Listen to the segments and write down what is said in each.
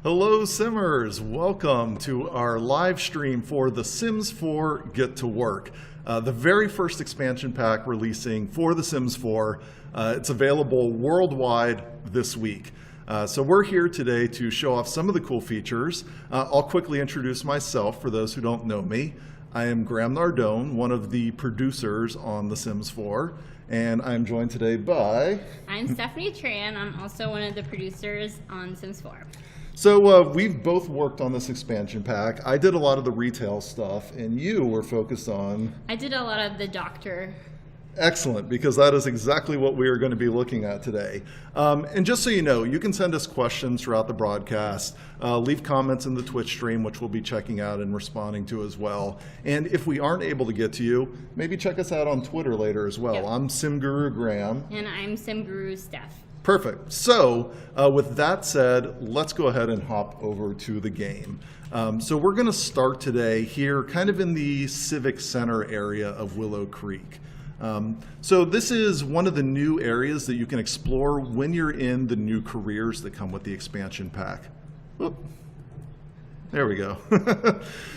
Hello Simmers, welcome to our live stream for The Sims 4 Get to Work. The very first expansion pack releasing for The Sims 4. It's available worldwide this week. So we're here today to show off some of the cool features. I'll quickly introduce myself for those who don't know me. I am Graham Nardone, one of the producers on The Sims 4, and I'm joined today by... I'm Stephanie Tran. I'm also one of the producers on Sims 4. So we've both worked on this expansion pack. I did a lot of the retail stuff, and you were focused on... I did a lot of the doctor. Excellent, because that is exactly what we are going to be looking at today. And just so you know, you can send us questions throughout the broadcast. Leave comments in the Twitch stream, which we'll be checking out and responding to as well. And if we aren't able to get to you, maybe check us out on Twitter later as well. Yep. I'm SimGuru Graham. And I'm SimGuru Steph. Perfect. So with that said, let's go ahead and hop over to the game. So we're going to start today here kind of in the Civic Center area of Willow Creek. So this is one of the new areas that you can explore when you're in the new careers that come with the expansion pack. Oop. There we go.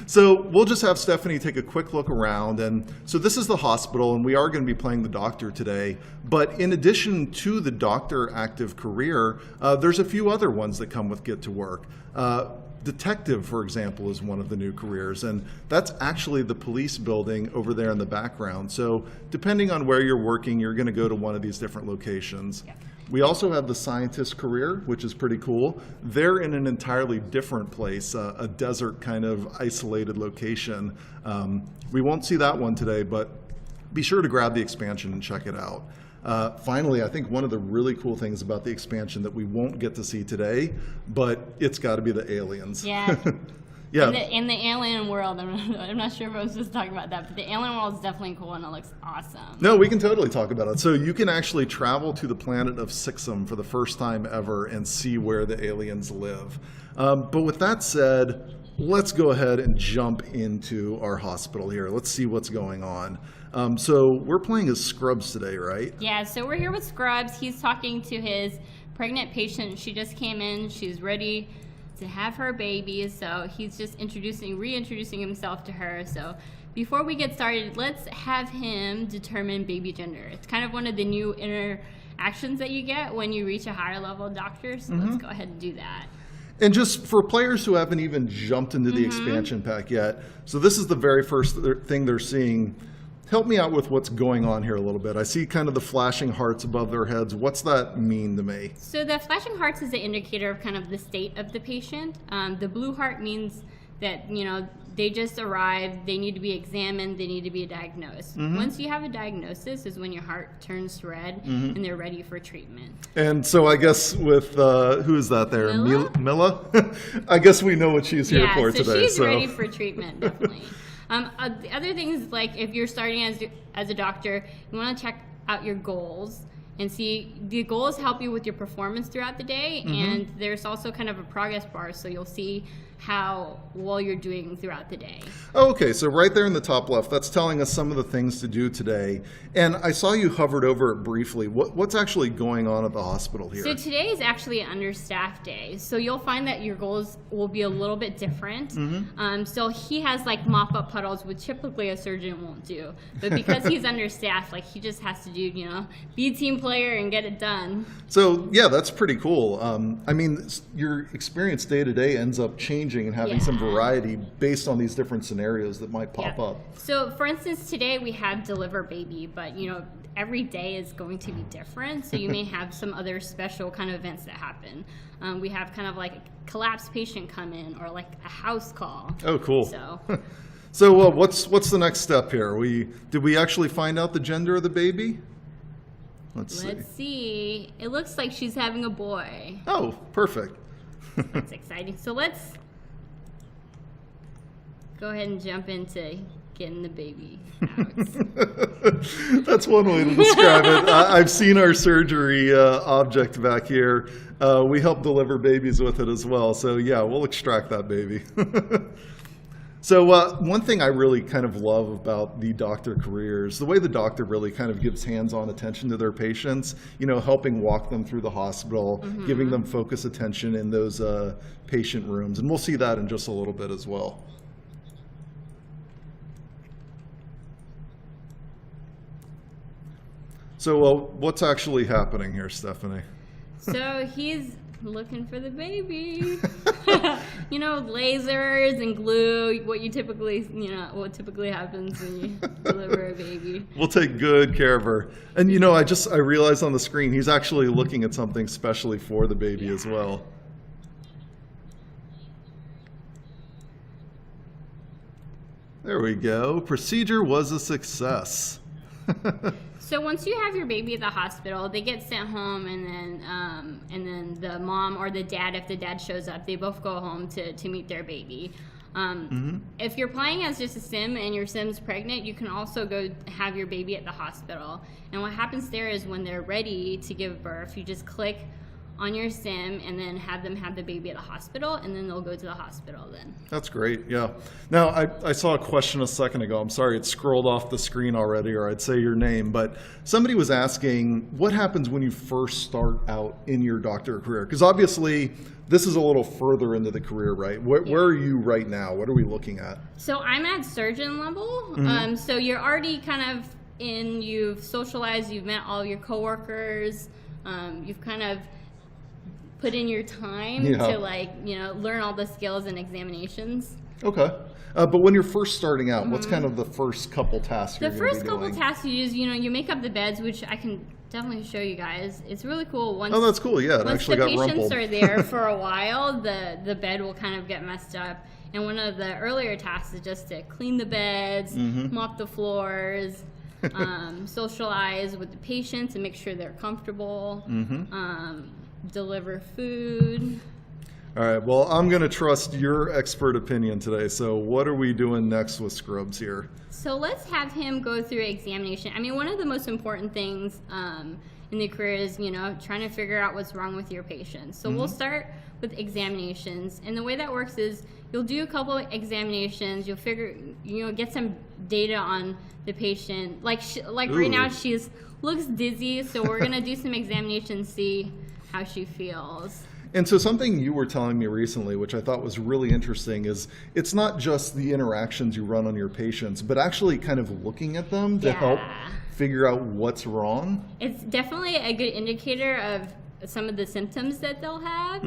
So we'll just have Stephanie take a quick look around. And so this is the hospital, and we are going to be playing the doctor today. But in addition to the doctor active career, there's a few other ones that come with Get to Work. Detective, for example, is one of the new careers, and that's actually the police building over there in the background. So depending on where you're working, you're going to go to one of these different locations. Yeah. We also have the scientist career, which is pretty cool. They're in an entirely different place, a desert kind of isolated location. We won't see that one today, but be sure to grab the expansion and check it out. Finally, I think one of the really cool things about the expansion that we won't get to see today, but it's got to be the aliens. Yeah. Yeah. In the alien world, I'm not sure if I was just talking about that, but the alien world is definitely cool and it looks awesome. No, we can totally talk about it. So you can actually travel to the planet of Sixum for the first time ever and see where the aliens live. But with that said, let's go ahead and jump into our hospital here. Let's see what's going on. So we're playing as Scrubs today, right? Yeah, so we're here with Scrubs. He's talking to his pregnant patient. She just came in. She's ready to have her baby. So he's just reintroducing himself to her. So before we get started, let's have him determine baby gender. It's kind of one of the new interactions that you get when you reach a higher level doctor. So let's go ahead and do that. And just for players who haven't even jumped into the expansion pack yet, so this is the very first thing they're seeing. Help me out with what's going on here a little bit. I see kind of the flashing hearts above their heads. What's that mean to me? So the flashing hearts is an indicator of kind of the state of the patient. The blue heart means that, they just arrived, they need to be examined, they need to be diagnosed. Once you have a diagnosis is when your heart turns red and they're ready for treatment. And so I guess with, who is that there? Mila? I guess we know what she's here for today. She's ready for treatment, definitely. The other things, like if you're starting as a doctor, you want to check out your goals and see the goals help you with your performance throughout the day. And there's also kind of a progress bar, so you'll see how well you're doing throughout the day. Oh, okay, so right there in the top left, that's telling us some of the things to do today. And I saw you hovered over it briefly. What's actually going on at the hospital here? So today is actually an understaffed day. So you'll find that your goals will be a little bit different. So he has like mop-up puddles, which typically a surgeon won't do. But because he's understaffed, like he just has to do, be a team player and get it done. So yeah, that's pretty cool. I mean, your experience day to day ends up changing and having some variety based on these different scenarios that might pop up. So for instance, today we have deliver baby, but every day is going to be different. So you may have some other special kind of events that happen. We have kind of like a collapsed patient come in or like a house call. Oh, cool. So, so what's the next step here? Did we actually find out the gender of the baby? Let's see. It looks like she's having a boy. Oh, perfect. That's exciting. So let's go ahead and jump into getting the baby out. That's one way to describe it. I've seen our surgery object back here. We help deliver babies with it as well. So yeah, we'll extract that baby. So one thing I really kind of love about the doctor career is the way the doctor really kind of gives hands-on attention to their patients, helping walk them through the hospital, giving them focus attention in those patient rooms. And we'll see that in just a little bit as well. So what's actually happening here, Stephanie? So he's looking for the baby. Lasers and glue, what typically happens when you deliver a baby. We'll take good care of her. And I realized on the screen he's actually looking at something specially for the baby as well. There we go. Procedure was a success. So once you have your baby at the hospital, they get sent home, and then the mom or the dad, if the dad shows up, they both go home to meet their baby. If you're playing as just a sim and your sim's pregnant, you can also go have your baby at the hospital. And what happens there is when they're ready to give birth, you just click on your sim and then have them have the baby at the hospital, and then they'll go to the hospital then. That's great, yeah. Now, I saw a question a second ago. I'm sorry, it scrolled off the screen already, or I'd say your name, but somebody was asking, what happens when you first start out in your doctor career? Because obviously, this is a little further into the career, right? Where are you right now? What are we looking at? So I'm at surgeon level. So you're already kind of you've socialized, you've met all your coworkers, you've kind of put in your time to learn all the skills and examinations. Okay. But when you're first starting out, what's kind of the first couple tasks you're going to be doing? The first couple tasks you use, you make up the beds, which I can definitely show you guys. It's really cool. Oh, that's cool. Yeah, it actually got rumpled. Once the patients are there for a while, the bed will kind of get messed up. And one of the earlier tasks is just to clean the beds, mop the floors, socialize with the patients and make sure they're comfortable. Deliver food. All right, well, I'm going to trust your expert opinion today. So what are we doing next with Scrubs here? So let's have him go through examination. I mean, one of the most important things in the career is, trying to figure out what's wrong with your patient. So we'll start with examinations. And the way that works is you'll do a couple of examinations. You'll get some data on the patient. Like right now, looks dizzy. So we're going to do some examinations, see how she feels. And so something you were telling me recently, which I thought was really interesting, is it's not just the interactions you run on your patients, but actually kind of looking at them to help figure out what's wrong. It's definitely a good indicator of some of the symptoms that they'll have.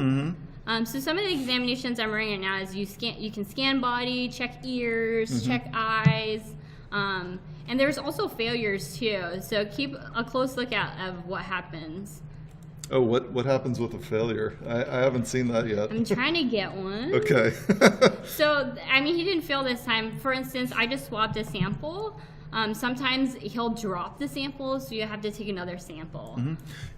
So some of the examinations I'm running right now is you can scan body, check ears, check eyes, and there's also failures too. So keep a close look of what happens. Oh, what happens with a failure? I haven't seen that yet. I'm trying to get one. Okay. So, I mean, he didn't fail this time. For instance, I just swapped a sample. Sometimes he'll drop the sample, so you have to take another sample.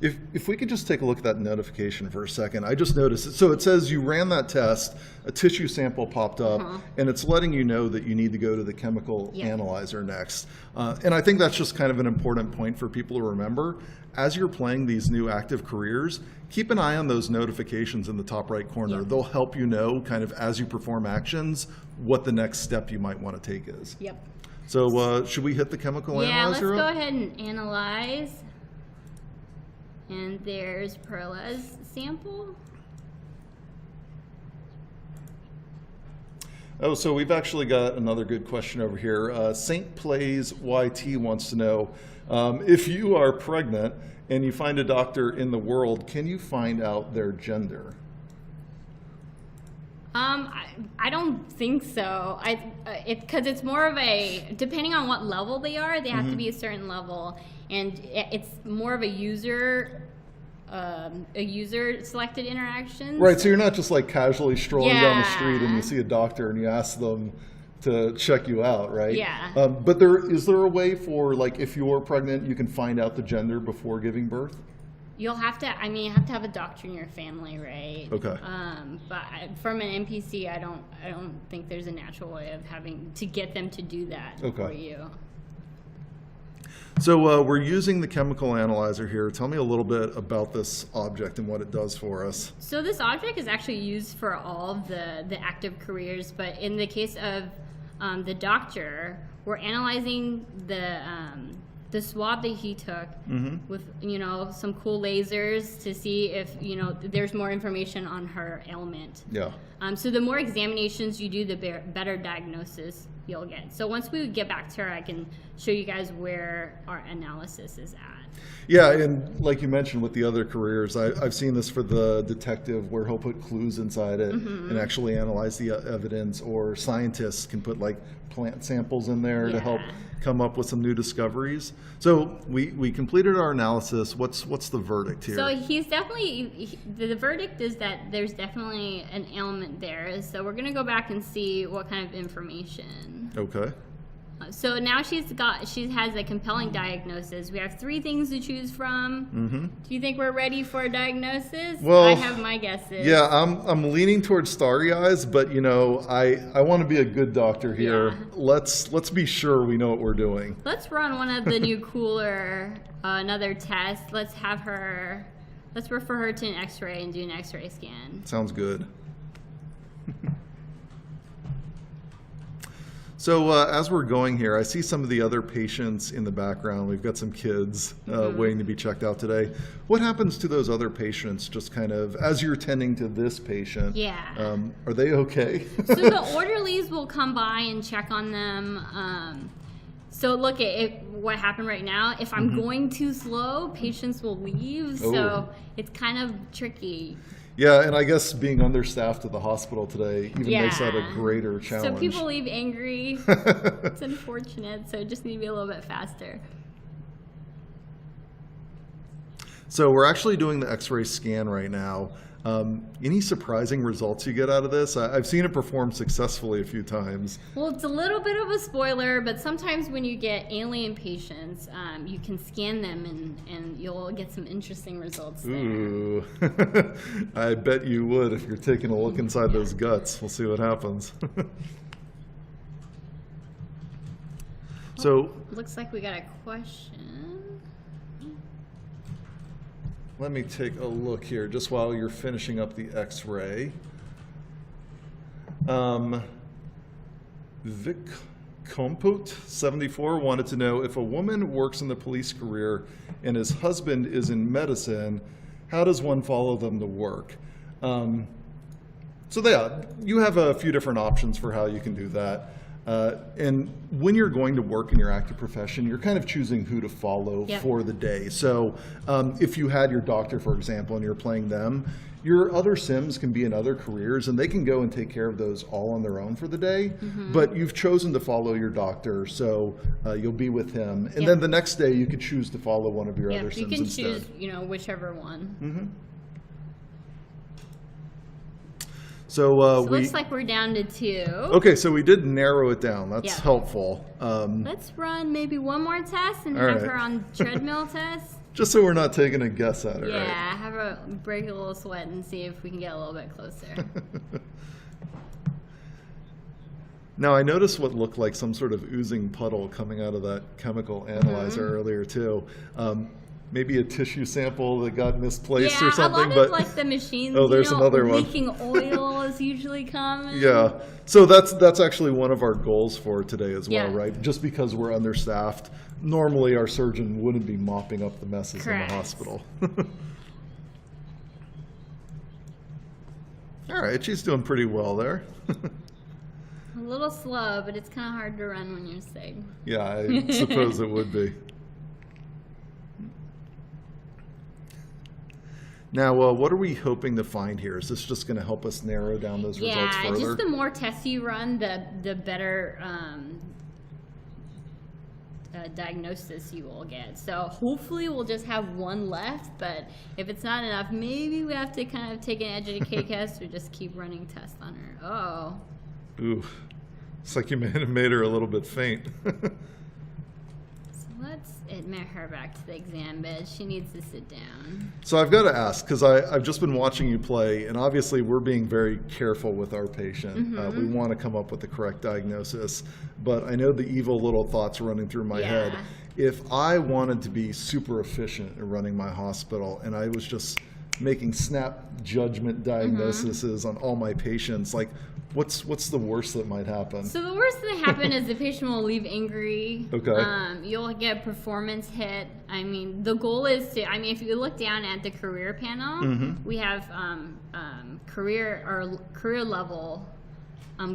If we could just take a look at that notification for a second. I just noticed it. So it says you ran that test, a tissue sample popped up, and it's letting you know that you need to go to the chemical analyzer next. And I think that's just kind of an important point for people to remember. As you're playing these new active careers, keep an eye on those notifications in the top right corner. They'll help you know, kind of as you perform actions, what the next step you might want to take is. So should we hit the chemical analyzer? Yeah, let's go ahead and analyze. And there's Perla's sample. Oh, so we've actually got another good question over here. St. Plays YT wants to know, if you are pregnant and you find a doctor in the world, can you find out their gender? I don't think so. Because it's more of depending on what level they are, they have to be a certain level, and it's more of a user selected interaction. Right. So you're not just like casually strolling down the street and you see a doctor and you ask them to check you out, right? Yeah. But is there a way for, like, if you're pregnant, you can find out the gender before giving birth? You have to have a doctor in your family, right? Okay. But from an NPC, I don't think there's a natural way of having to get them to do that for you. So we're using the chemical analyzer here. Tell me a little bit about this object and what it does for us. So this object is actually used for all of the active careers, but in the case of the doctor, we're analyzing the swab that he took with, some cool lasers to see if, there's more information on her ailment. Yeah. So the more examinations you do, the better diagnosis you'll get. So once we get back to her, I can show you guys where our analysis is at. Yeah, and like you mentioned with the other careers, I've seen this for the detective where he'll put clues inside it and actually analyze the evidence, or scientists can put like plant samples in there to help come up with some new discoveries. So we completed our analysis. What's the verdict here? So he's definitely, the verdict is that there's definitely an ailment there. So we're going to go back and see what kind of information. Okay. So now she has a compelling diagnosis. We have 3 things to choose from. Do you think we're ready for a diagnosis? Well, I have my guesses. Yeah, I'm leaning towards starry eyes, but I want to be a good doctor here. Yeah. Let's be sure we know what we're doing. Let's run one of the new cooler, another test. Let's refer her to an X-ray and do an X-ray scan. Sounds good. So as we're going here, I see some of the other patients in the background. We've got some kids waiting to be checked out today. What happens to those other patients just kind of as you're tending to this patient? Yeah. Are they okay? So the orderlies will come by and check on them. So look at what happened right now. If I'm going too slow, patients will leave. So it's kind of tricky. Yeah, and I guess being understaffed at the hospital today even makes that a greater challenge. So people leave angry. It's unfortunate, so just need to be a little bit faster. So we're actually doing the X-ray scan right now. Any surprising results you get out of this? I've seen it perform successfully a few times. Well, it's a little bit of a spoiler, but sometimes when you get alien patients, you can scan them and you'll get some interesting results there. Ooh, I bet you would if you're taking a look inside those guts. We'll see what happens. So, looks like we got a question. let me take a look here just while you're finishing up the X-ray. Vic Comput 74 wanted to know if a woman works in the police career and his husband is in medicine, how does one follow them to work? So yeah, you have a few different options for how you can do that. And when you're going to work in your active profession, you're kind of choosing who to follow for the day. So if you had your doctor, for example, and you're playing them, your other Sims can be in other careers and they can go and take care of those all on their own for the day. But you've chosen to follow your doctor, so you'll be with him. And then the next day you could choose to follow one of your other Sims instead. You can choose, whichever one. So looks like we're down to 2. Okay, so we did narrow it down. That's helpful. Let's run maybe one more test and have her on treadmill test. Just so we're not taking a guess at it, right? Yeah, have her break a little sweat and see if we can get a little bit closer. Now, I noticed what looked like some sort of oozing puddle coming out of that chemical analyzer earlier, too. Maybe a tissue sample that got misplaced or something. Yeah, a lot of like the machines, there's another one. Leaking oil is usually common. Yeah, so that's actually one of our goals for today as well, right? Just because we're understaffed, normally our surgeon wouldn't be mopping up the messes in the hospital. All right, she's doing pretty well there. A little slow, but it's kind of hard to run when you're sick. Yeah, I suppose it would be. Now, what are we hoping to find here? Is this just going to help us narrow down those results further? Yeah, just the more tests you run, the better diagnosis you will get. So hopefully we'll just have one left, but if it's not enough, maybe we have to kind of take an edge of the cake test or just keep running tests on her. Oh. Ooh, it's like you may have made her a little bit faint. Let's admit her back to the exam bed. She needs to sit down. So I've got to ask, because I've just been watching you play, and obviously we're being very careful with our patient. We want to come up with the correct diagnosis, but I know the evil little thoughts running through my head. If I wanted to be super efficient at running my hospital, and I was just making snap judgment diagnoses on all my patients, like What's the worst that might happen? So the worst that happen is the patient will leave angry. Okay. You'll get performance hit. I mean, the goal is to. I mean, if you look down at the career panel, we have career level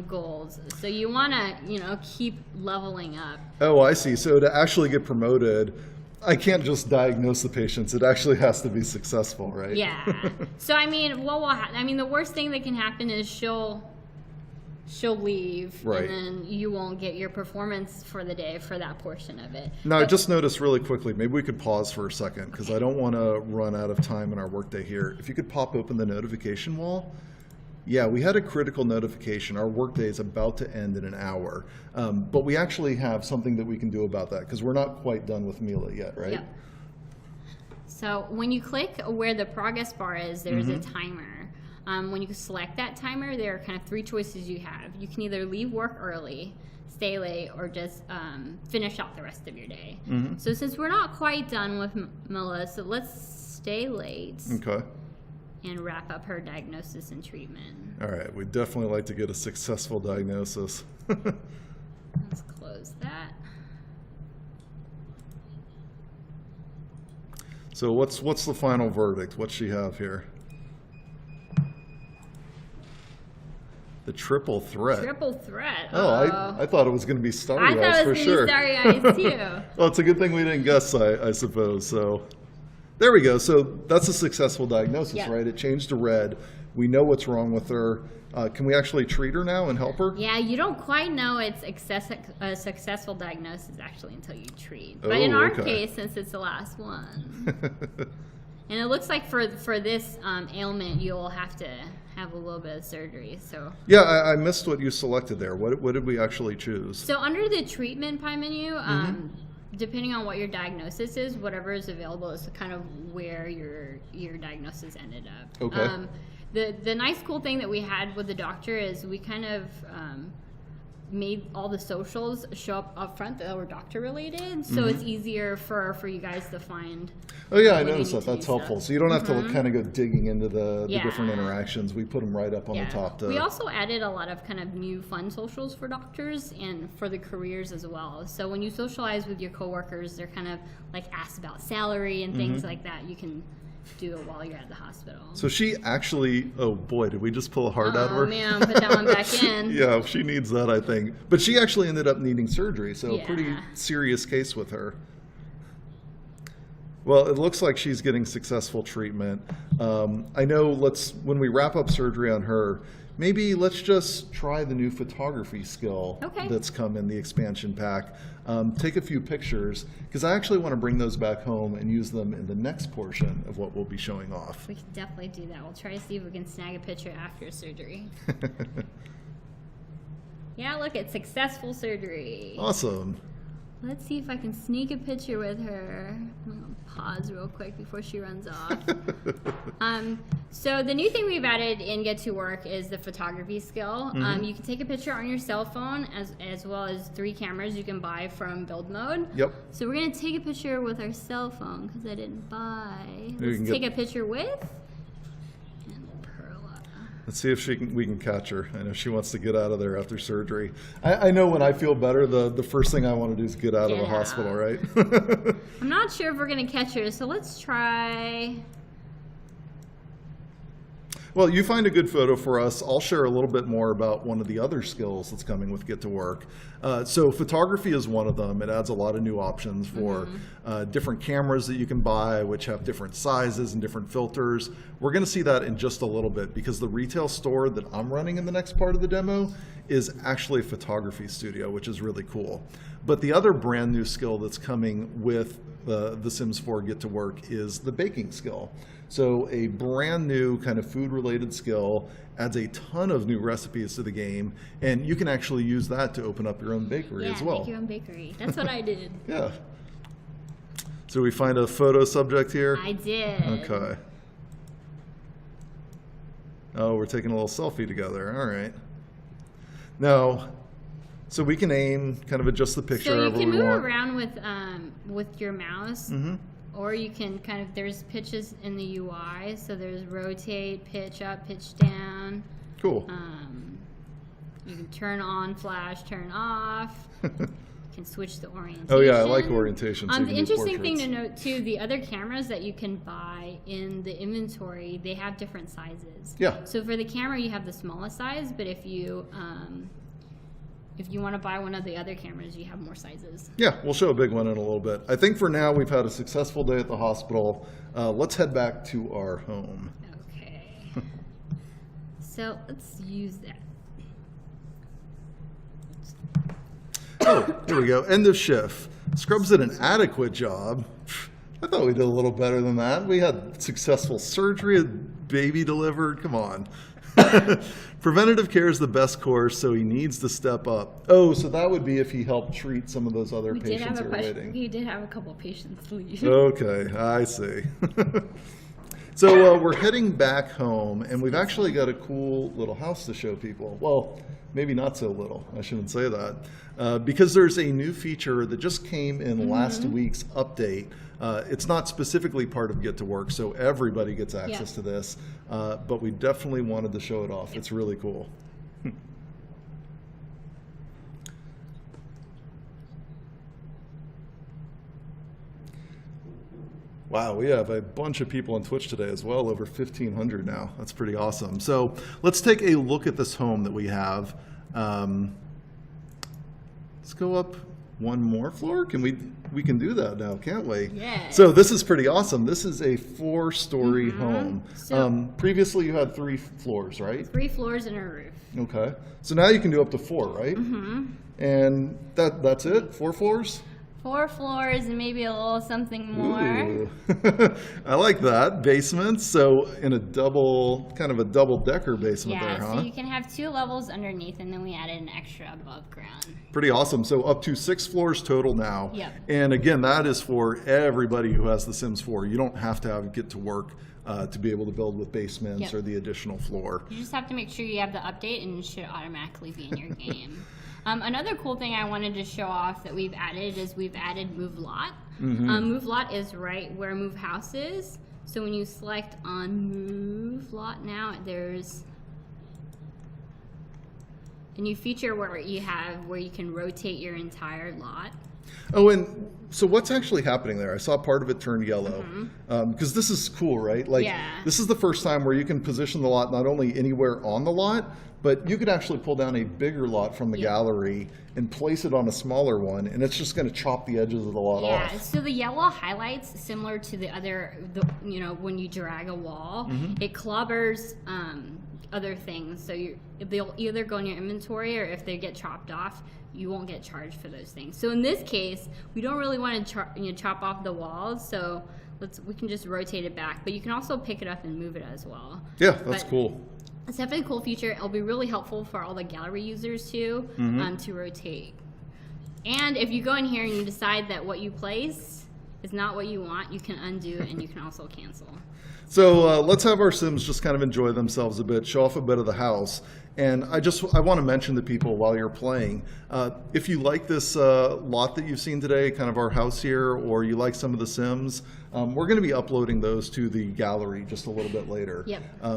goals. So you want to keep leveling up. Oh, I see. So to actually get promoted, I can't just diagnose the patients. It actually has to be successful, right? Yeah. So I mean, what will I mean, the worst thing that can happen is she'll leave, right, and then you won't get your performance for the day for that portion of it. Now, I just noticed really quickly, maybe we could pause for a second because I don't want to run out of time in our workday here. If you could pop open the notification wall. Yeah, we had a critical notification. Our workday is about to end in an hour, but we actually have something that we can do about that because we're not quite done with Mila yet, right? Yep. So when you click where the progress bar is, there's a timer. When you select that timer, there are kind of 3 choices you have. You can either leave work early, stay late, or just finish out the rest of your day. So since we're not quite done with Melissa, let's stay late. Okay. And wrap up her diagnosis and treatment. All right, we'd definitely like to get a successful diagnosis. Let's close that. So what's the final verdict? What's she have here? The triple threat. Triple threat. Oh, I thought it was going to be starry eyes eyes for sure. Starry eyes too. Well, it's a good thing we didn't guess, I suppose. So there we go. So that's a successful diagnosis, Yep. right? It changed to red. We know what's wrong with her. Can we actually treat her now and help her? Yeah, you don't quite know it's a successful diagnosis actually until you treat. But Oh, in our okay. case, since it's the last one, and it looks like for this ailment, you'll have to have a little bit of surgery. So Yeah, I missed what you selected there. What did we actually choose? So under the treatment pie menu, depending on what your diagnosis is, whatever is available is kind of where your diagnosis ended up. Okay. The nice cool thing that we had with the doctor is we kind of made all the socials show up front that were doctor related, so it's easier for you guys to find. Oh yeah, I when you noticed need that. to do That's helpful. stuff. So you don't have to kind of go digging into the Yeah. different interactions. We put them right up on the top. We also added a lot of kind of new fun socials for doctors and for the careers as well. So when you socialize with your coworkers, they're kind of like asked about salary and things like that. You can do it while you're at the hospital. So she actually, oh boy, did we just pull a heart out of her? Oh man, put that one back in. Yeah, she needs that, I think. But she actually ended up needing surgery, so a pretty Yeah. serious case with her. Well, it looks like she's getting successful treatment. I know, when we wrap up surgery on her, maybe let's just try the new photography skill that's come in the expansion pack. Take a few pictures, because I actually want to bring those back home and use them in the next portion of what we'll be showing off. We can definitely do that. We'll try to see if we can snag a picture after surgery. Yeah, look, it's successful surgery. Awesome. Let's see if I can sneak a picture with her. I'm gonna pause real quick before she runs off. So the new thing we've added in Get to Work is the photography skill. You can take a picture on your cell phone as well as 3 cameras you can buy from Build Mode. Yep. So we're gonna take a picture with our cell phone because I didn't buy. Maybe we Let's can take a picture with and Perla. Let's see if we can catch her. I know she wants to get out of there after surgery. I know when I feel better, the first thing I want to do is get out of the Get hospital, out. right? I'm not sure if we're gonna catch her, so let's try. Well, you find a good photo for us. I'll share a little bit more about one of the other skills that's coming with Get to Work. So photography is one of them. It adds a lot of new options for different cameras that you can buy, which have different sizes and different filters. We're going to see that in just a little bit because the retail store that I'm running in the next part of the demo is actually a photography studio, which is really cool. But the other brand new skill that's coming with the Sims 4 Get to Work is the baking skill. So a brand new kind of food related skill adds a ton of new recipes to the game, and you can actually use that to open up your own bakery as well. Yeah, make your own bakery. That's what I did. Yeah. So we find a photo subject here? I did. Okay. Oh, we're taking a little selfie together. All right. Now, so we can aim, kind of adjust the picture So you however can we move want. around with your mouse, or you can kind of, there's pitches in the UI, so there's rotate, pitch up, pitch down. Cool. You can turn on flash, turn off. You can switch the orientation. Oh yeah, I like orientation. So The interesting thing to note too, the other cameras that you can buy in the inventory, they have different sizes. Yeah. So for the camera, you have the smallest size, but if you want to buy one of the other cameras, you have more sizes. Yeah, we'll show a big one in a little bit. I think for now we've had a successful day at the hospital. Let's head back to our home. Okay. So let's use that. Oh, here we go. End of shift. Scrubs did an adequate job. I thought we did a little better than that. We had successful surgery, a baby delivered. Come on. Preventative care is the best course, so he needs to step up. Oh, so that would be if he helped treat some of those other patients who are waiting. We did have a couple of patients leave. Okay, I see. So we're heading back home, and we've actually got a cool little house to show people. Well, maybe not so little. I shouldn't say that. Because there's a new feature that just came in last week's update. It's not specifically part of Get to Work, so everybody gets access to this. But we definitely wanted to show it off. It's really cool. Wow, we have a bunch of people on Twitch today as well, over 1,500 now. That's pretty awesome. So let's take a look at this home that we have. Let's go up one more floor. We can do that now, can't we? Yes. So this is pretty awesome. This is a 4-story home. So, previously you had 3 floors, right? 3 floors and a roof. Okay. So now you can do up to 4, right? And that's it? 4 floors? 4 floors and maybe a little something more. Ooh. I like that. Basements, so in a kind of a double-decker basement there, huh? So you can have 2 levels underneath, and then we added an extra above ground. Pretty awesome. So up to 6 floors total now. Yep. And again, that is for everybody who has The Sims 4. You don't have to Get to Work to be able to build with basements or the additional floor. You just have to make sure you have the update, and it should automatically be in your game. Another cool thing I wanted to show off that we've added is we've added Move Lot. Move Lot is right where Move House is. So when you select on Move Lot now, there's a new feature where you can rotate your entire lot. Oh, and so what's actually happening there? I saw part of it turn yellow. Because this is cool, right? Like, this is the first time where you can position the lot not only anywhere on the lot, but you could actually pull down a bigger lot from the gallery and place it on a smaller one, and it's just going to chop the edges of the lot off. Yeah, so the yellow highlights, similar to the other, when you drag a wall, it clobbers other things. So they'll either go in your inventory, or if they get chopped off, you won't get charged for those things. So in this case, we don't really want to chop off the walls, so we can just rotate it back. But you can also pick it up and move it as well. Yeah, that's cool. It's definitely a cool feature. It'll be really helpful for all the gallery users too, to rotate. And if you go in here and you decide that what you place is not what you want, you can undo and you can also cancel. So let's have our Sims just kind of enjoy themselves a bit, show off a bit of the house. And I want to mention to people while you're playing, if you like this lot that you've seen today, kind of our house here, or you like some of the Sims, we're going to be uploading those to the gallery just a little bit later.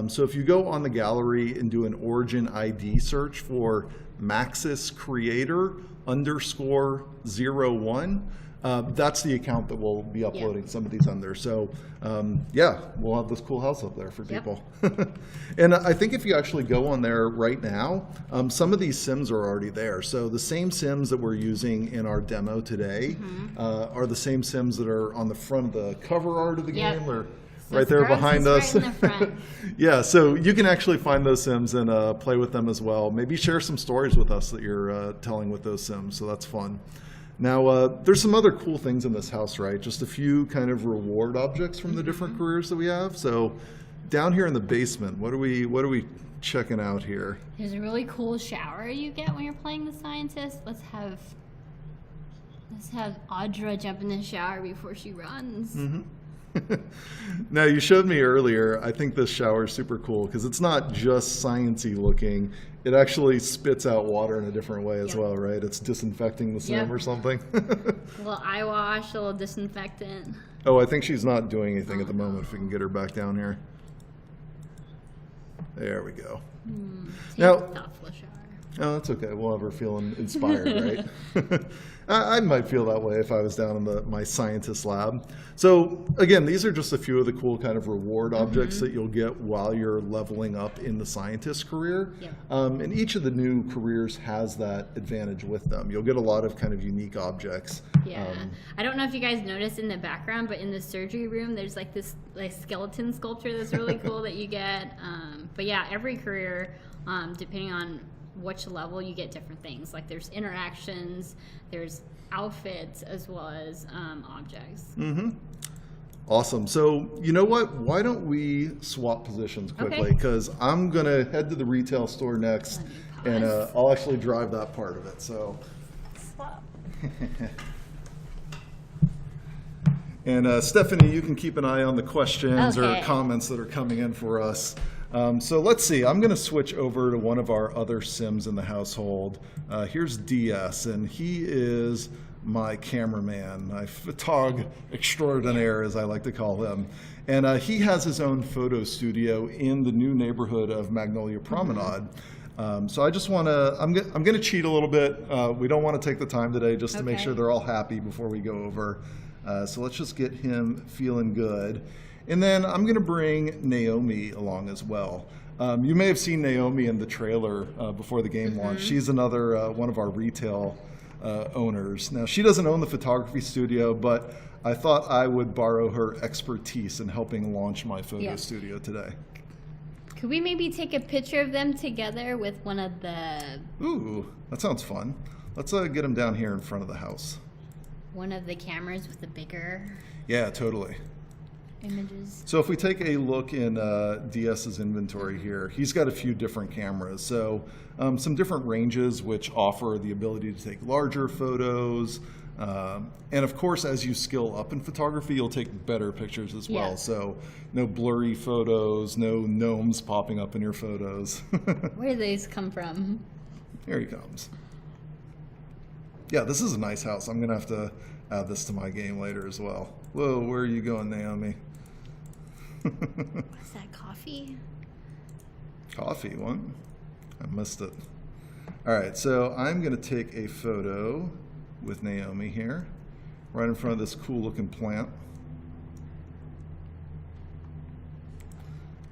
So if you go on the gallery and do an origin ID search for Maxis Creator _01, that's the account that we'll be uploading some of these under. So we'll have this cool house up there for people. And I think if you actually go on there right now, some of these Sims are already there. So the same Sims that we're using in our demo today are the same Sims that are on the front of the cover art of the game, or right there behind us. Right in the front. Yeah, so you can actually find those Sims and play with them as well. Maybe share some stories with us that you're telling with those Sims, so that's fun. Now, there's some other cool things in this house, right? Just a few kind of reward objects from the different careers that we have. So down here in the basement, what are we checking out here? There's a really cool shower you get when you're playing the scientist. Let's have Audra jump in the shower before she runs. Now, you showed me earlier, I think this shower is super cool because it's not just sciencey looking. It actually spits out water in a different way as well, right? It's disinfecting the sim or something. A little eye wash, a little disinfectant. Oh, I think she's not doing anything at the moment. If we can get her back down here. There we go. Now, Thoughtful shower. Oh, that's okay. We'll have her feeling inspired, right? I might feel that way if I was down in my scientist lab. So again, these are just a few of the cool kind of reward objects that you'll get while you're leveling up in the scientist career. Yeah. And each of the new careers has that advantage with them. You'll get a lot of kind of unique objects. Yeah. I don't know if you guys noticed in the background, but in the surgery room, there's like this like skeleton sculpture that's really cool that you get. But yeah, every career, depending on which level, you get different things. Like there's interactions, there's outfits, as well as objects. Awesome. So you know what? Why don't we swap positions quickly? Because I'm going to head to the retail store next, and I'll actually drive that part of it. So Swap. And Stephanie, you can keep an eye on the questions or Okay. comments that are coming in for us. So let's see, I'm going to switch over to one of our other Sims in the household. Here's DS, and he is my cameraman, my photog extraordinaire, as I like to call him. And he has his own photo studio in the new neighborhood of Magnolia Promenade. So I just want to, I'm going to cheat a little bit. We don't want to take the time today just to make sure they're all happy before we go over. So let's just get him feeling good. And then I'm going to bring Naomi along as well. You may have seen Naomi in the trailer before the game launched. She's another one of our retail owners. Now, she doesn't own the photography studio, but I thought I would borrow her expertise in helping launch my photo studio today. Could we maybe take a picture of them together with one of the... Ooh, that sounds fun. Let's get them down here in front of the house. One of the cameras with the bigger Yeah, totally. images. So if we take a look in DS's inventory here, he's got a few different cameras. So some different ranges which offer the ability to take larger photos. And of course, as you skill up in photography, you'll take better pictures as well. Yeah. So no blurry photos, no gnomes popping up in your photos. Where do these come from? Here he comes. Yeah, this is a nice house. I'm going to have to add this to my game later as well. Whoa, where are you going, Naomi? What's that, coffee? Coffee, what? I missed it. All right, so I'm going to take a photo with Naomi here, right in front of this cool looking plant.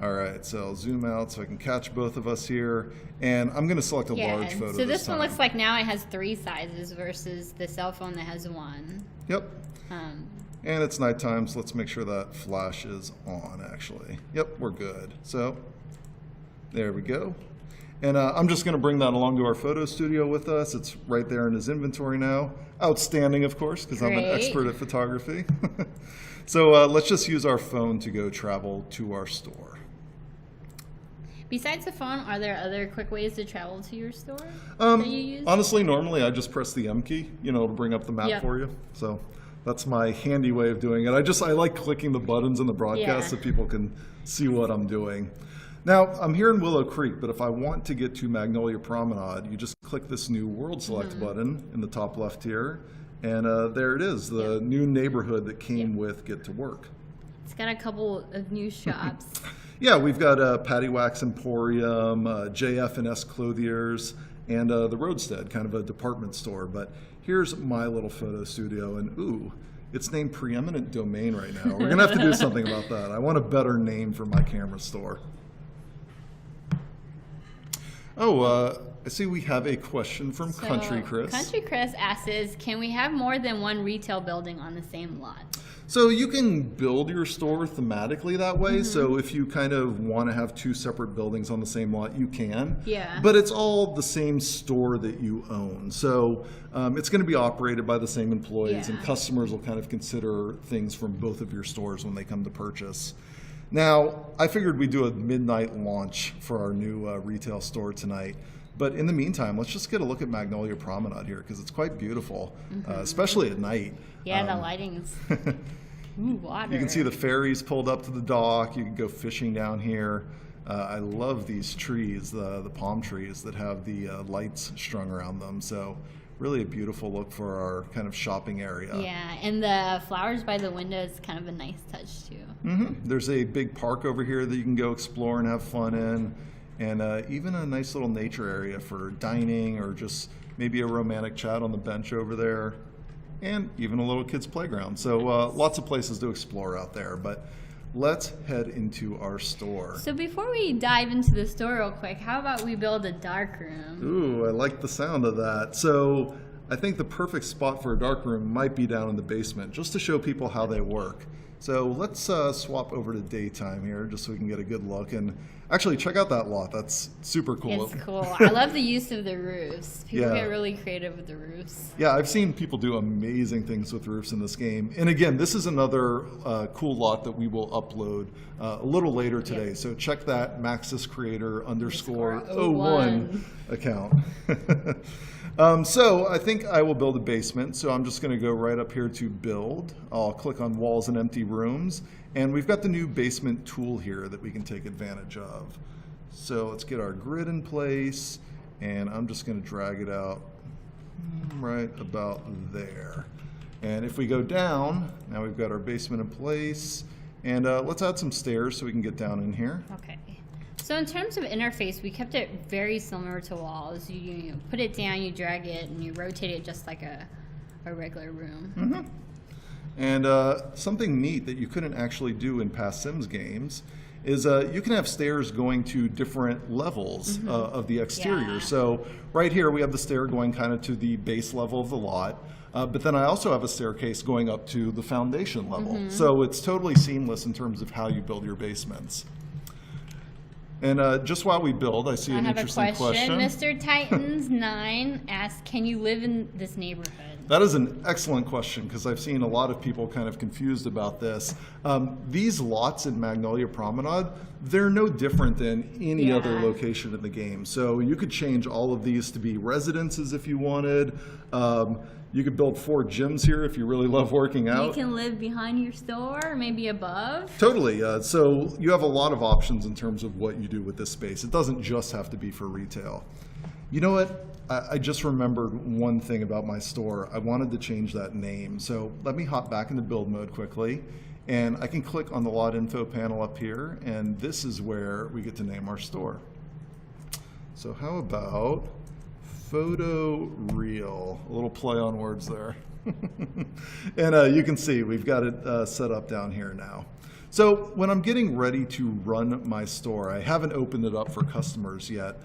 All right, so I'll zoom out so I can catch both of us here. And I'm going to select a large photo so this time. one looks like now it has 3 sizes versus the cell phone that has 1. Yep. And it's nighttime, so let's make sure that flash is on, actually. Yep, we're good. So there we go. And I'm just going to bring that along to our photo studio with us. It's right there in his inventory now. Outstanding, of course, because I'm an Great. expert at photography. So let's just use our phone to go travel to our store. Besides the phone, are there other quick ways to travel to your store that you use? Honestly, normally I just press the M key, to bring up the map for you. So that's my handy way of doing it. I like clicking the buttons in the broadcast so people can see what I'm doing. Now, I'm here in Willow Creek, but if I want to get to Magnolia Promenade, you just click this new World Select button in the top left here, and there it is, the new neighborhood that came with Get to Work. It's got a couple of new shops. Yeah, we've got Patty Wax Emporium, JF and S Clothiers, and the Roadstead, kind of a department store. But here's my little photo studio, and ooh, it's named Preeminent Domain right now. We're gonna have to do something about that. I want a better name for my camera store. Oh, I see we have a question from Country Chris. Country Chris asks, can we have more than one retail building on the same lot? So you can build your store thematically that way. So if you kind of want to have 2 separate buildings on the same lot, you can. Yeah. But it's all the same store that you own. So it's going to be operated by the same employees, and customers will kind of consider things from both of your stores when they come to purchase. Now, I figured we'd do a midnight launch for our new retail store tonight. But in the meantime, let's just get a look at Magnolia Promenade here, because it's quite beautiful, especially at night. Yeah, the lighting's... Ooh, water. You can see the ferries pulled up to the dock. You can go fishing down here. I love these trees, the palm trees that have the lights strung around them. So really a beautiful look for our kind of shopping area. Yeah, and the flowers by the window is kind of a nice touch too. There's a big park over here that you can go explore and have fun in. and even a nice little nature area for dining or just maybe a romantic chat on the bench over there, and even a little kid's playground. So lots of places to explore out there, but let's head into our store. So before we dive into the store real quick, how about we build a dark room? Ooh, I like the sound of that. So I think the perfect spot for a dark room might be down in the basement, just to show people how they work. So let's swap over to daytime here, just so we can get a good look. And actually, check out that lot. That's super cool. It's cool. I love the use of the roofs. People Yeah. get really creative with the roofs. Yeah, I've seen people do amazing things with roofs in this game. And again, this is another cool lot that we will upload a little later today. Yep. So check that Maxis Creator _ _01 account. So I think I will build a basement. So I'm just going to go right up here to build. I'll click on walls and empty rooms. And we've got the new basement tool here that we can take advantage of. So let's get our grid in place. And I'm just going to drag it out right about there. And if we go down, now we've got our basement in place. And let's add some stairs so we can get down in here. Okay. So in terms of interface, we kept it very similar to walls. You put it down, you drag it, and you rotate it just like a regular room. Mm-hmm. And something neat that you couldn't actually do in past Sims games is you can have stairs going to different levels of the exterior. Yeah. So right here we have the stair going kind of to the base level of the lot. But then I also have a staircase going up to the foundation level. So it's totally seamless in terms of how you build your basements. And just while we build, I see an interesting I have a question. question. Mr. Titans 9 asks, can you live in this neighborhood? That is an excellent question, because I've seen a lot of people kind of confused about this. These lots in Magnolia Promenade, they're no different than any other location in the game. So you could change all of these to be residences if you wanted. You could build 4 gyms here if you really love working out. You can live behind your store, maybe above. Totally. So you have a lot of options in terms of what you do with this space. It doesn't just have to be for retail. You know what? I just remembered one thing about my store. I wanted to change that name. So let me hop back into build mode quickly. And I can click on the lot info panel up here. And this is where we get to name our store. So how about Photo Reel? A little play on words there. And you can see we've got it set up down here now. So when I'm getting ready to run my store, I haven't opened it up for customers yet.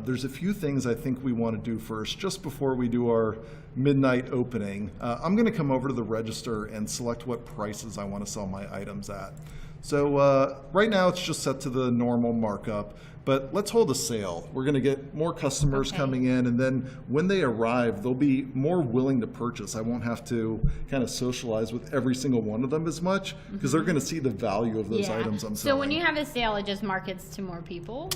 There's a few things I think we want to do first, just before we do our midnight opening. I'm going to come over to the register and select what prices I want to sell my items at. So right now it's just set to the normal markup, but let's hold a sale. We're going to get more customers coming in, and then when they arrive, they'll be more willing to purchase. I won't have to kind of socialize with every single one of them as much, because they're going to see the value of those items I'm selling. So when you have a sale, it just markets to more people?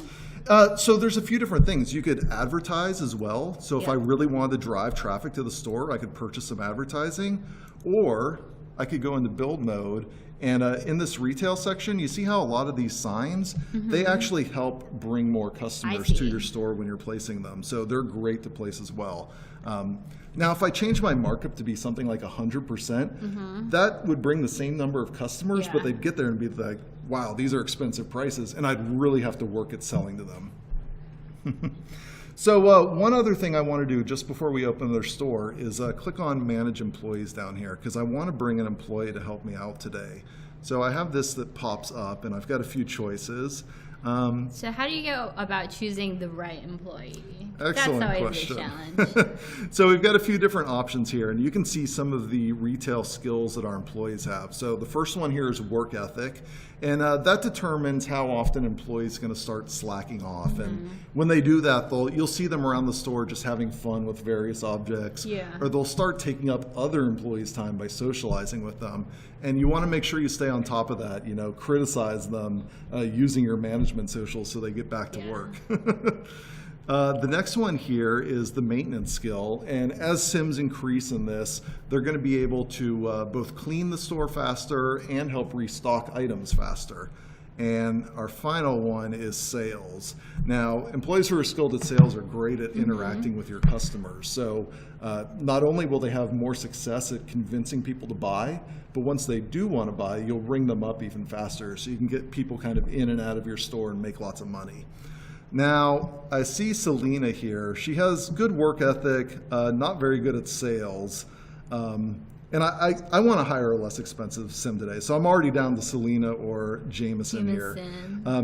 So there's a few different things. You could advertise as well. So if I really wanted to drive traffic to the store, I could purchase some advertising, or I could go into build mode. And in this retail section, you see how a lot of these signs, they actually help bring more customers to your store when you're placing them. So they're great to place as well. Now, if I change my markup to be something like 100%, that would bring the same number of customers, but they'd get there and be like, wow, these are expensive prices, and I'd really have to work at selling to them. So one other thing I want to do just before we open their store is click on Manage Employees down here, because I want to bring an employee to help me out today. So I have this that pops up, and I've got a few choices. So how do you go about choosing the right employee? Excellent That's always question. a challenge. So we've got a few different options here, and you can see some of the retail skills that our employees have. So the first one here is work ethic, and that determines how often employees are going to start slacking off. And when they do that, you'll see them around the store just having fun with various objects, or they'll start taking up other employees' time by socializing with them. And you want to make sure you stay on top of that. You know, criticize them using your management socials so they get back to work. The next one here is the maintenance skill, and as Sims increase in this, they're going to be able to both clean the store faster and help restock items faster. And our final one is sales. Now, employees who are skilled at sales are great at interacting with your customers. So not only will they have more success at convincing people to buy, but once they do want to buy, you'll ring them up even faster, so you can get people kind of in and out of your store and make lots of money. Now, I see Selena here. She has good work ethic, not very good at sales. And I want to hire a less expensive sim today. So I'm already down to Selena or Jameson here.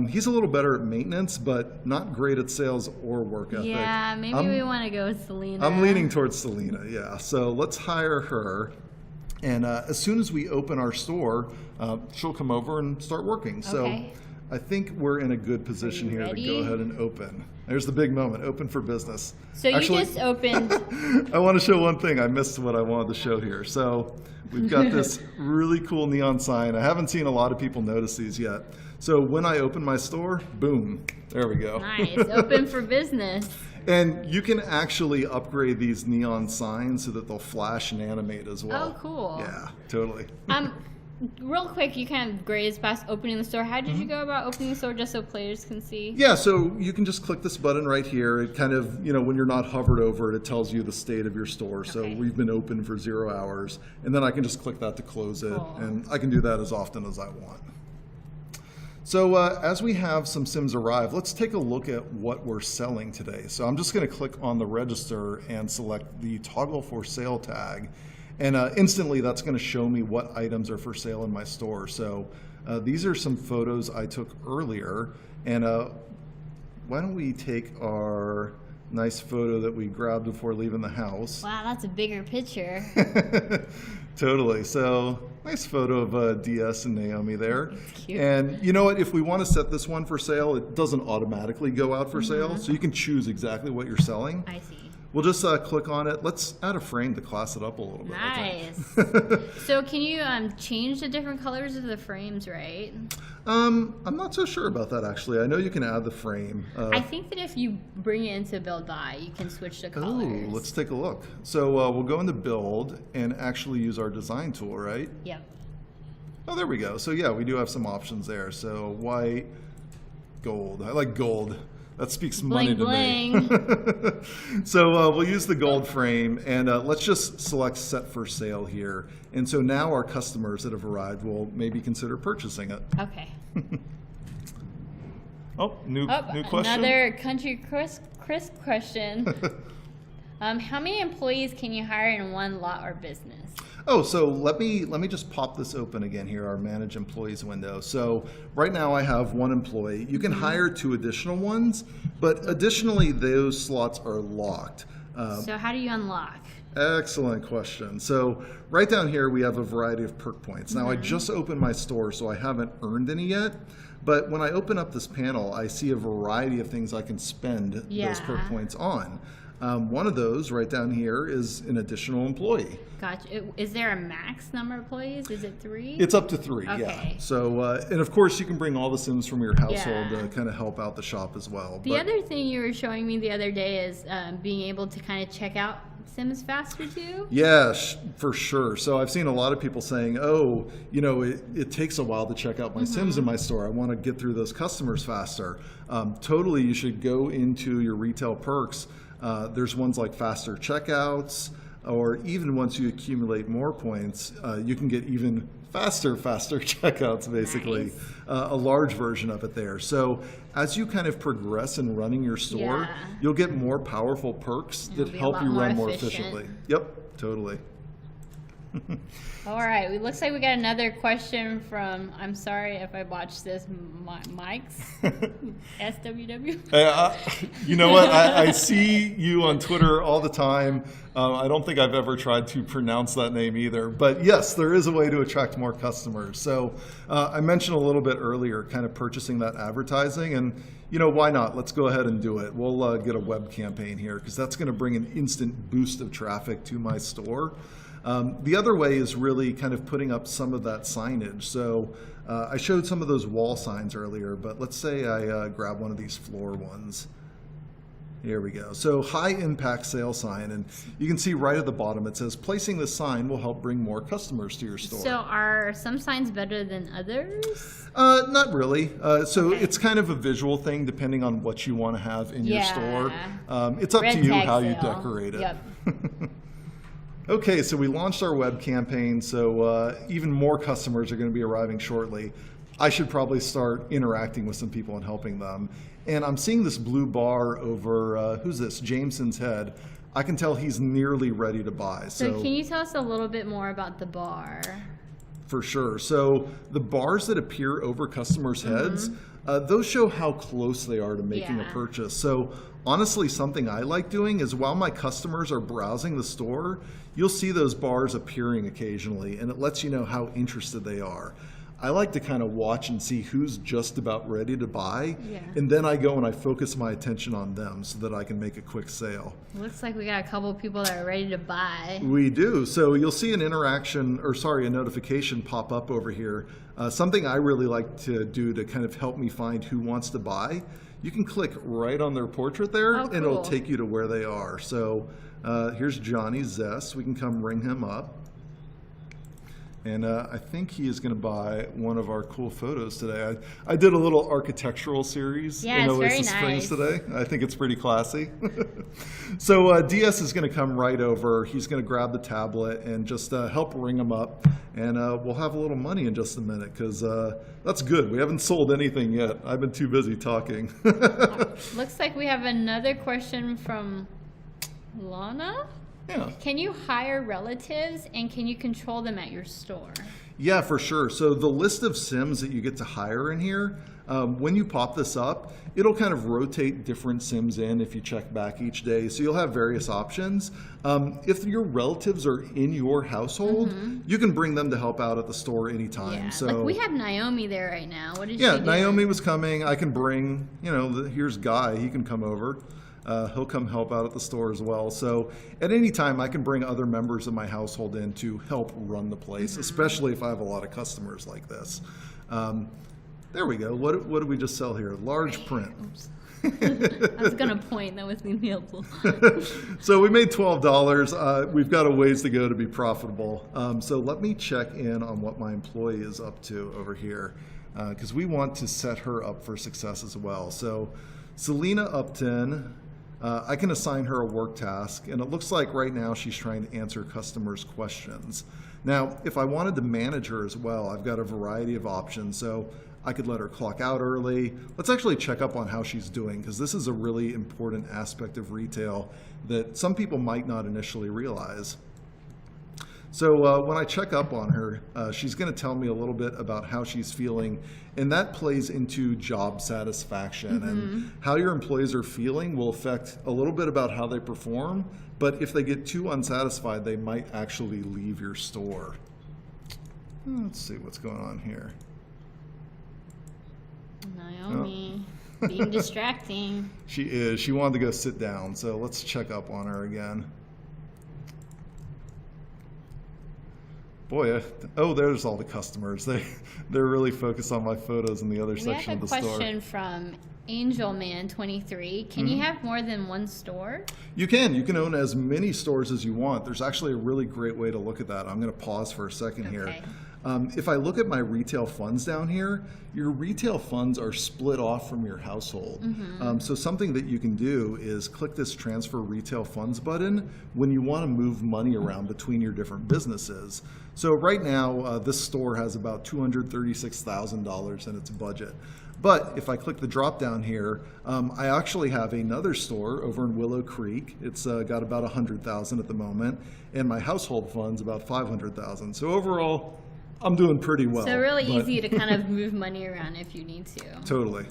He's a little better at maintenance, but not great at sales or work ethic. Yeah, maybe we want to go with Selena. I'm leaning towards Selena, yeah. So let's hire her. And as soon as we open our store, she'll come over and start working. Okay. So I think we're in a good position here to go ahead and open. There's the big moment, open for business. So you just opened. I want to show one thing. I missed what I wanted to show here. So we've got this really cool neon sign. I haven't seen a lot of people notice these yet. So when I open my store, boom, there we go. Nice, open for business. And you can actually upgrade these neon signs so that they'll flash and animate as well. Oh, cool. Yeah, totally. Real quick, you kind of grazed past opening the store. How did you go about opening the store just so players can see? Yeah, so you can just click this button right here. It kind of, when you're not hovered over it, it tells you the state of your store. So we've been open for 0 hours. And then I can just click that to close it. Cool. And I can do that as often as I want. So as we have some Sims arrive, let's take a look at what we're selling today. So I'm just going to click on the register and select the toggle for sale tag. And instantly that's going to show me what items are for sale in my store. So these are some photos I took earlier. And why don't we take our nice photo that we grabbed before leaving the house. Wow, that's a bigger picture. Totally. So nice photo of DS and Naomi there. It's cute. And you know what? If we want to set this one for sale, it doesn't automatically go out for sale. So you can choose exactly what you're selling. I see. We'll just click on it. Let's add a frame to class it up a little bit. Nice. So can you change the different colors of the frames, right? I'm not so sure about that, actually. I know you can add the frame. I think that if you bring it into build buy, you can switch the colors. Oh, let's take a look. So we'll go into build and actually use our design tool, right? Yep. Oh, there we go. So yeah, we do have some options there. So white, gold. I like gold. That speaks money to me. So we'll use the gold frame, and let's just select set for sale here. And so now our customers that have arrived will maybe consider purchasing it. Okay. New question. Another country crisp question. How many employees can you hire in one lot or business? Oh, so let me just pop this open again here, our manage employees window. So right now I have 1 employee. You can hire 2 additional ones, but additionally those slots are locked. So how do you unlock? Excellent question. So right down here we have a variety of perk points. Now I just opened my store, so I haven't earned any yet. But when I open up this panel, I see a variety of things I can spend those perk points on. One of those right down here is an additional employee. Gotcha. Is there a max number of employees? Is it 3? It's up to 3, Okay. yeah. So, and of course you can bring all the Sims from your household to kind of help out the shop as well. The other thing you were showing me the other day is being able to kind of check out Sims faster too? Yeah, for sure. So I've seen a lot of people saying, oh, it takes a while to check out my Sims in my store. I want to get through those customers faster. Totally, you should go into your retail perks. There's ones like faster checkouts, or even once you accumulate more points, you can get even faster checkouts, basically. Nice. A large version of it there. So as you kind of progress in running your store, you'll get more powerful perks that help you run more efficiently. Yep, totally. All right, it looks like we got another question from, I'm sorry if I botched this, Mike's SWW. You know what? I see you on Twitter all the time. I don't think I've ever tried to pronounce that name either. But yes, there is a way to attract more customers. So I mentioned a little bit earlier kind of purchasing that advertising. And why not? Let's go ahead and do it. We'll get a web campaign here because that's going to bring an instant boost of traffic to my store. The other way is really kind of putting up some of that signage. So I showed some of those wall signs earlier, but let's say I grab one of these floor ones. Here we go. So high impact sale sign, and you can see right at the bottom it says placing this sign will help bring more customers to your store. So are some signs better than others? Not really. It's kind of a visual thing depending on what you want to have in your store. It's up to you how you decorate it. Yep. Okay, so we launched our web campaign, so even more customers are going to be arriving shortly. I should probably start interacting with some people and helping them. And I'm seeing this blue bar over, who's this, Jameson's head. I can tell he's nearly ready to buy. So can you tell us a little bit more about the bar? For sure. So the bars that appear over customers' heads, those show how close they are to making a purchase. So honestly, something I like doing is while my customers are browsing the store, you'll see those bars appearing occasionally, and it lets you know how interested they are. I like to kind of watch and see who's just about ready to buy, and then I go and I focus my attention on them so that I can make a quick sale. Looks like we got a couple of people that are ready to buy. We do. So you'll see an a notification pop up over here. Something I really like to do to kind of help me find who wants to buy. You can click right on their portrait there, and it'll take you to where they are. So here's Johnny Zest. We can come ring him up. And I think he is going to buy one of our cool photos today. I did a little architectural series in Oasis Springs today. I think it's pretty classy. So DS is going to come right over. He's going to grab the tablet and just help ring him up. And we'll have a little money in just a minute because that's good. We haven't sold anything yet. I've been too busy talking. Looks like we have another question from Lana. Yeah. Can you hire relatives and can you control them at your store? Yeah, for sure. So the list of Sims that you get to hire in here, when you pop this up, it'll kind of rotate different Sims in if you check back each day. So you'll have various options. If your relatives are in your household, you can bring them to help out at the store anytime. Yeah. So like we have Naomi there right now. What is she doing? Naomi was coming. I can bring, here's Guy. He can come over. He'll come help out at the store as well. So at any time, I can bring other members of my household in to help run the place, especially if I have a lot of customers like this. There we go. What did we just sell here? Large print. Oops. I was going to point. That was illegal. So we made $12. We've got a ways to go to be profitable. So let me check in on what my employee is up to over here because we want to set her up for success as well. So Selena Upton, I can assign her a work task, and it looks like right now she's trying to answer customers' questions. Now, if I wanted to manage her as well, I've got a variety of options. So I could let her clock out early. Let's actually check up on how she's doing, because this is a really important aspect of retail that some people might not initially realize. So when I check up on her, she's going to tell me a little bit about how she's feeling, and that plays into job satisfaction. And how your employees are feeling will affect a little bit about how they perform, but if they get too unsatisfied, they might actually leave your store. Let's see what's going on here. Naomi, being distracting. She is. She wanted to go sit down, so let's check up on her again. Boy, there's all the customers. They're really focused on my photos in the other section of the store. We have a question from AngelMan23. Can you have more than one store? You can. You can own as many stores as you want. There's actually a really great way to look at that. I'm going to pause for a second here. If I look at my retail funds down here, your retail funds are split off from your household. So something that you can do is click this transfer retail funds button when you want to move money around between your different businesses. So right now, this store has about $236,000 in its budget. But if I click the drop down here, I actually have another store over in Willow Creek. It's got about $100,000 at the moment, and my household fund's about $500,000. So overall, I'm doing pretty well. So really easy to kind of move money around if you need to. Totally.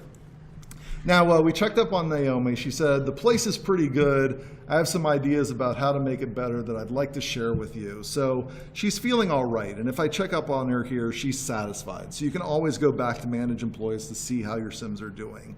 Now, we checked up on Naomi. She said, the place is pretty good. I have some ideas about how to make it better that I'd like to share with you. So she's feeling all right. And if I check up on her here, she's satisfied. So you can always go back to manage employees to see how your Sims are doing.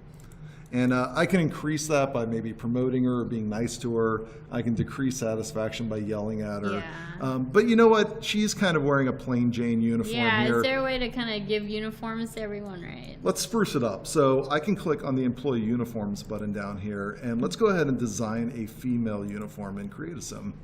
And I can increase that by maybe promoting her or being nice to her. I can decrease satisfaction by yelling at her. But you know what? She's kind of wearing a plain Jane uniform here. Is there a way to kind of give uniforms to everyone, right? Let's spruce it up. So I can click on the employee uniforms button down here, and let's go ahead and design a female uniform and create a sim.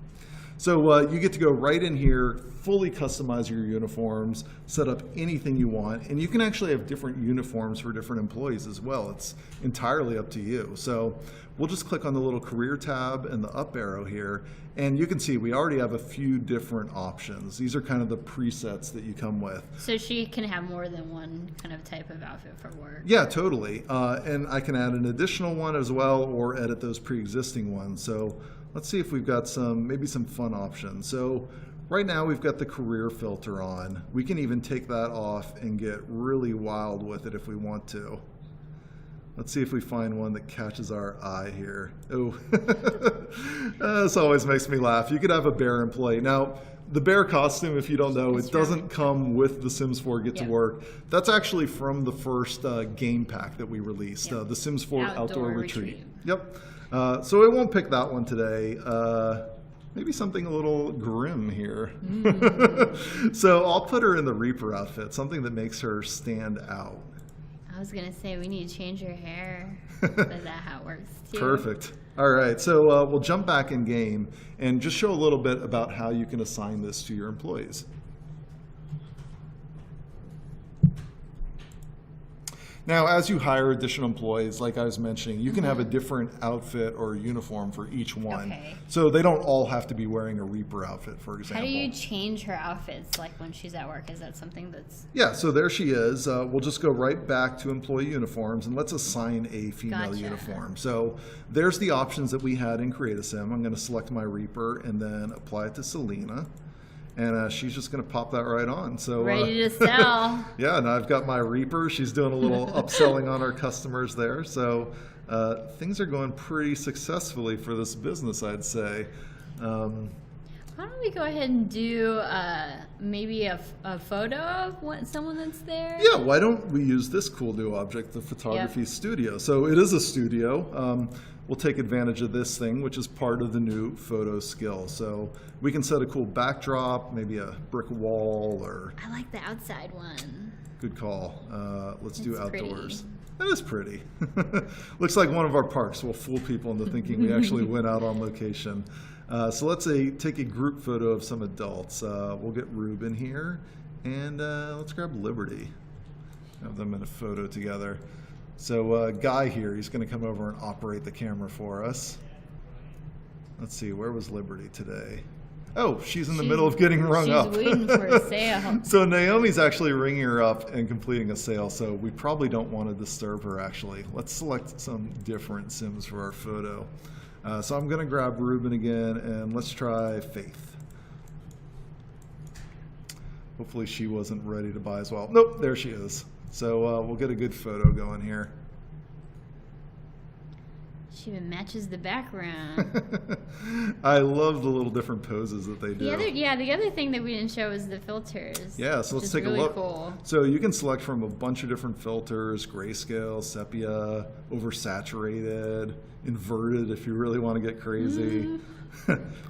So you get to go right in here, fully customize your uniforms, set up anything you want, and you can actually have different uniforms for different employees as well. It's entirely up to you. So we'll just click on the little career tab and the up arrow here, and you can see we already have a few different options. These are kind of the presets that you come with. So she can have more than one kind of type of outfit for work. Yeah, totally. And I can add an additional one as well, or edit those pre-existing ones. So let's see if we've got maybe some fun options. So right now we've got the career filter on. We can even take that off and get really wild with it if we want to. Let's see if we find one that catches our eye here. Oh, this always makes me laugh. You could have a bear employee. Now, the bear costume, if you don't know, it doesn't come with the Sims 4 Get to Work. That's actually from the first game pack that we released, the Sims 4 Outdoor Retreat. Yep. So I won't pick that one today. Maybe something a little grim here. So I'll put her in the Reaper outfit, something that makes her stand out. I was gonna say we need to change your hair. Is that how it works too? Perfect. All right, so we'll jump back in game and just show a little bit about how you can assign this to your employees. Now, as you hire additional employees, like I was mentioning, you can have a different outfit or uniform for each one. Okay. So they don't all have to be wearing a Reaper outfit, for example. How do you change her outfits, like when she's at work? Is that something that's... Yeah, so there she is. We'll just go right back to employee uniforms, and let's assign a female uniform. So there's the options that we had in Create a Sim. I'm going to select my Reaper and then apply it to Selena. And she's just going to pop that right on. So ready to sell. Yeah, and I've got my Reaper. She's doing a little upselling on our customers there. So things are going pretty successfully for this business, I'd say. Why don't we go ahead and do maybe a photo of someone that's there? Yeah, why don't we use this cool new object, the photography studio. So it is a studio. We'll take advantage of this thing, which is part of the new photo skill. So we can set a cool backdrop, maybe a brick wall, or... I like the outside one. Good call. Let's do outdoors. Pretty. That is pretty. Looks like one of our parks will fool people into thinking we actually went out on location. So let's take a group photo of some adults. We'll get Ruben here, and let's grab Liberty. Have them in a photo together. So Guy here, he's going to come over and operate the camera for us. Let's see, where was Liberty today? Oh, she's in the middle of getting rung up. She's waiting for a sale. So Naomi's actually ringing her up and completing a sale, so we probably don't want to disturb her, actually. Let's select some different Sims for our photo. So I'm going to grab Ruben again, and let's try Faith. Hopefully she wasn't ready to buy as well. Nope, there she is. So we'll get a good photo going here. She even matches the background. I love the little different poses that they do. The other thing that we didn't show is the filters. Yeah, so let's take a look. Cool. So you can select from a bunch of different filters: grayscale, sepia, oversaturated, inverted if you really want to get crazy.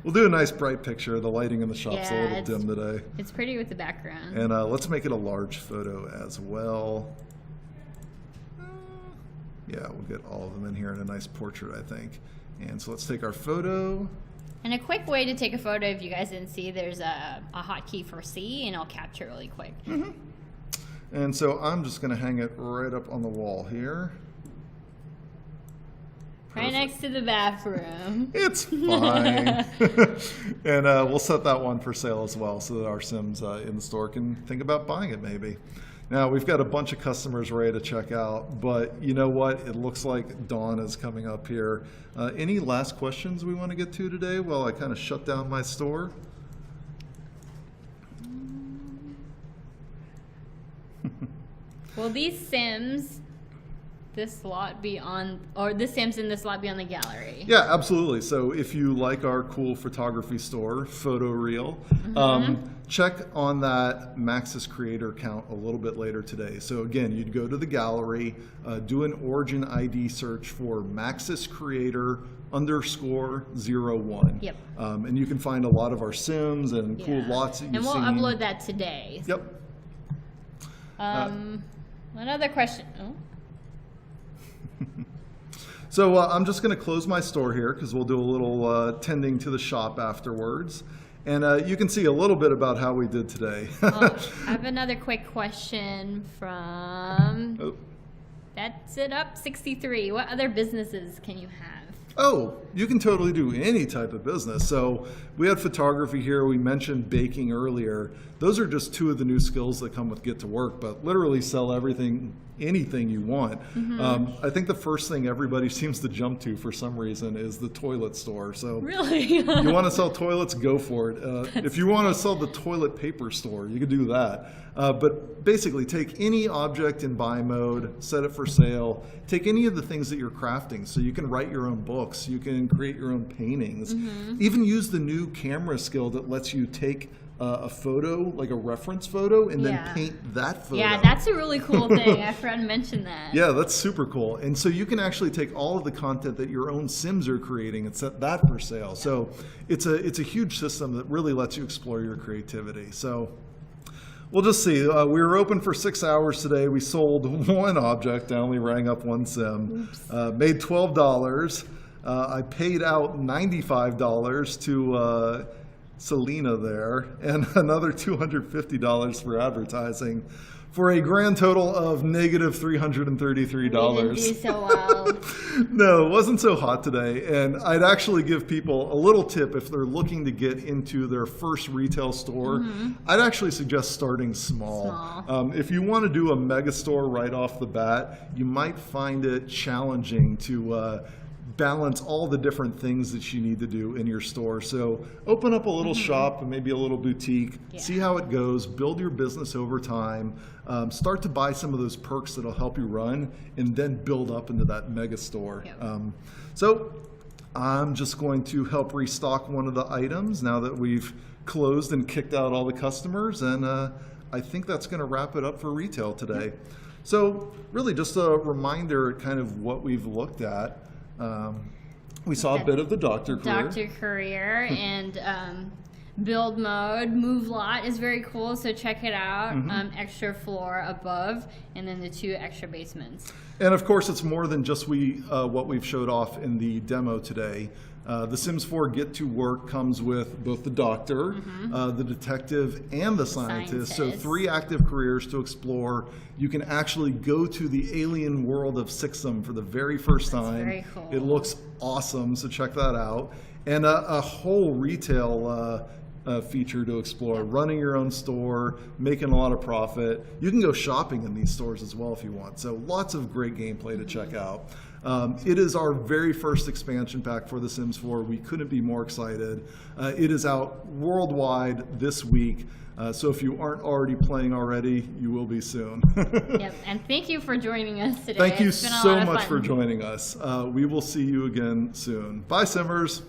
We'll do a nice bright picture. The lighting in the shop's a little dim today. It's pretty with the background. And let's make it a large photo as well. Yeah, we'll get all of them in here in a nice portrait, I think. And so let's take our photo. And a quick way to take a photo, if you guys didn't see, there's a hotkey for C, and it'll capture really quick. And so I'm just going to hang it right up on the wall here. Right next to the bathroom. It's fine. And we'll set that one for sale as well so that our Sims in the store can think about buying it maybe. Now, we've got a bunch of customers ready to check out, but you know what? It looks like dawn is coming up here. Any last questions we want to get to today while I kind of shut down my store? Will these Sims... this lot be on, or the Sims in this lot be on the gallery? Yeah, absolutely. So if you like our cool photography store, Photo Reel, check on that Maxis creator account a little bit later today. So again, you'd go to the gallery, do an origin ID search for Maxis Creator _01. Yep. And you can find a lot of our Sims and cool lots that you've seen. And we'll upload that today. Yep. Another question. Oh. So I'm just going to close my store here because we'll do a little tending to the shop afterwards. And you can see a little bit about how we did today. I have another quick question from That's It Up 63. What other businesses can you have? Oh, you can totally do any type of business. So we had photography here. We mentioned baking earlier. Those are just two of the new skills that come with Get to Work, but literally sell everything, anything you want. I think the first thing everybody seems to jump to for some reason is the toilet store. So Really? you want to sell toilets, go for it. If you want to sell the toilet paper store, you could do that. But basically, take any object in buy mode, set it for sale. Take any of the things that you're crafting. So you can write your own books. You can create your own paintings. Even use the new camera skill that lets you take a photo, like a reference photo, and then paint that photo. Yeah, that's a really cool thing. I forgot to mention that. Yeah, that's super cool. And so you can actually take all of the content that your own Sims are creating and set that for sale. So it's a huge system that really lets you explore your creativity. So we'll just see. We were open for 6 hours today. We sold one object. I only rang up one Sim. Made $12. I paid out $95 to Selena there, and another $250 for advertising, for a grand total of negative $333. You didn't do so well. No, it wasn't so hot today. And I'd actually give people a little tip if they're looking to get into their first retail store. I'd actually suggest starting small. If you want to do a mega store right off the bat, you might find it challenging to balance all the different things that you need to do in your store. So open up a little shop and maybe a little boutique, see how it goes, build your business over time, start to buy some of those perks that'll help you run, and then build up into that mega store. So I'm just going to help restock one of the items now that we've closed and kicked out all the customers, and I think that's going to wrap it up for retail today. So really just a reminder kind of what we've looked at. We saw a bit of the Doctor Career and build mode. Move lot is very cool, so check it out. Extra floor above, and then the 2 extra basements. And of course, it's more than just what we've showed off in the demo today. The Sims 4 Get to Work comes with both the doctor, the detective, and the scientist. So 3 active careers to explore. You can actually go to the alien world of Sixum for the very first time. Very cool. It looks awesome, so check that out. And a whole retail feature to explore, running your own store, making a lot of profit. You can go shopping in these stores as well if you want. So lots of great gameplay to check out. It is our very first expansion pack for The Sims 4. We couldn't be more excited. It is out worldwide this week. So if you aren't already playing already, you will be soon. Yep, and thank you for joining us today. Thank you so much for joining us. We will see you again soon. Bye, Simmers.